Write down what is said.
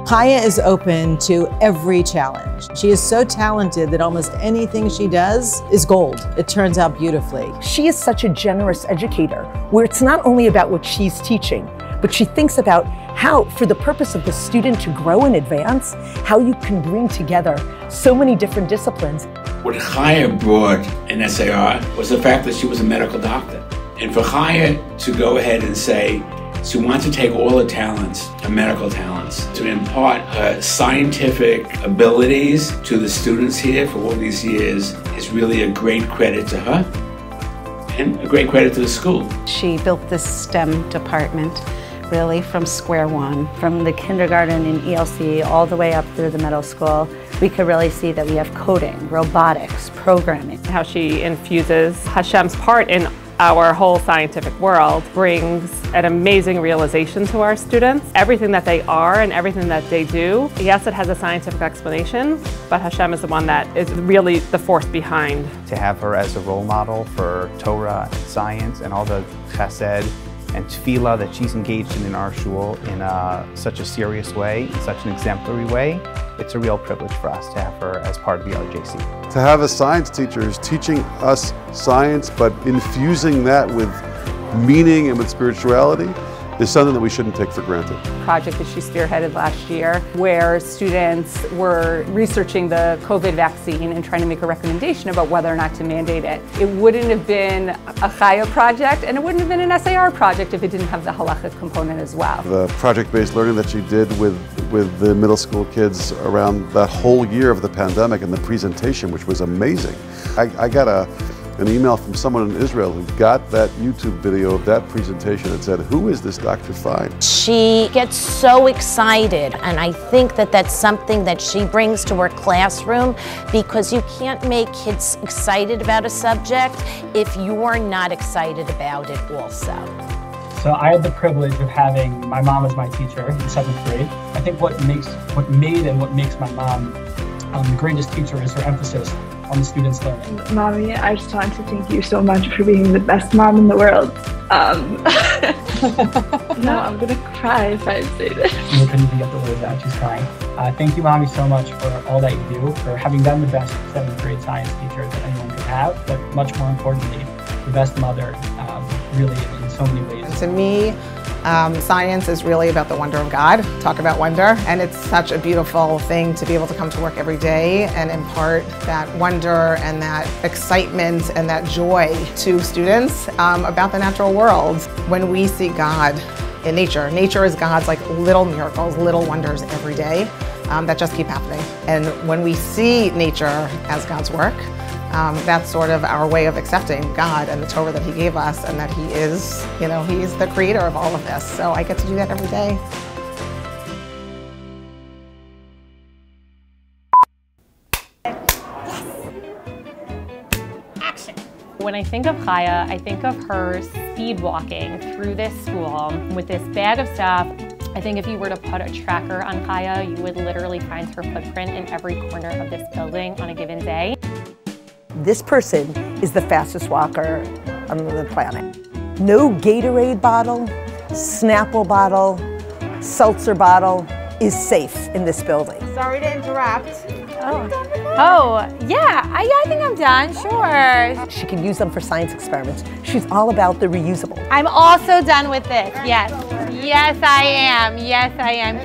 Chaya is open to every challenge. She is so talented that almost anything she does is gold. It turns out beautifully. She is such a generous educator, where it's not only about what she's teaching, but she thinks about how, for the purpose of the student to grow and advance, how you can bring together so many different disciplines. What Chaya brought in SAR was the fact that she was a medical doctor. And for Chaya to go ahead and say, she wants to take all her talents, her medical talents, to impart her scientific abilities to the students here for all these years is really a great credit to her and a great credit to the school. She built this STEM department really from square one. From the kindergarten in ELC all the way up through the middle school, we could really see that we have coding, robotics, programming. How she infuses Hashem's part in our whole scientific world brings an amazing realization to our students. Everything that they are and everything that they do, yes, it has a scientific explanation, but Hashem is the one that is really the force behind. To have her as a role model for Torah and science and all the chesed and tefillah that she's engaged in our shul in such a serious way, in such an exemplary way, it's a real privilege for us to have her as part of the RJC. To have a science teacher who's teaching us science, but infusing that with meaning and with spirituality is something that we shouldn't take for granted. Project that she spearheaded last year, where students were researching the COVID vaccine and trying to make a recommendation about whether or not to mandate it. It wouldn't have been a Chaya project, and it wouldn't have been an SAR project if it didn't have the halachic component as well. The project-based learning that she did with the middle school kids around that whole year of the pandemic and the presentation, which was amazing. I got an email from someone in Israel who got that YouTube video of that presentation and said, "Who is this Dr. Fine?" She gets so excited, and I think that that's something that she brings to her classroom, because you can't make kids excited about a subject if you're not excited about it also. So I had the privilege of having my mom as my teacher in 7th grade. I think what makes my mom the greatest teacher is her emphasis on the students' learning. Mommy, I just want to thank you so much for being the best mom in the world. No, I'm gonna cry if I say this. You couldn't even get the words out, she's crying. Thank you, Mommy, so much for all that you do, for having been the best 7th grade science teacher that anyone could have, but much more importantly, the best mother, really in so many ways. To me, science is really about the wonder of God. Talk about wonder, and it's such a beautiful thing to be able to come to work every day and impart that wonder and that excitement and that joy to students about the natural world. When we see God in nature, nature is God's like little miracles, little wonders every day that just keep happening. And when we see nature as God's work, that's sort of our way of accepting God and the Torah that He gave us, and that He is, He's the creator of all of this. So I get to do that every day. Action! When I think of Chaya, I think of her speed walking through this school with this bag of stuff. I think if you were to put a tracker on Chaya, you would literally find her footprint in every corner of this building on a given day. This person is the fastest walker on the planet. No Gatorade bottle, Snapple bottle, seltzer bottle is safe in this building. Sorry to interrupt. Yeah, I think I'm done, sure. She can use them for science experiments. She's all about the reusable. I'm also done with this, yes. Yes, I am. Yes, I am.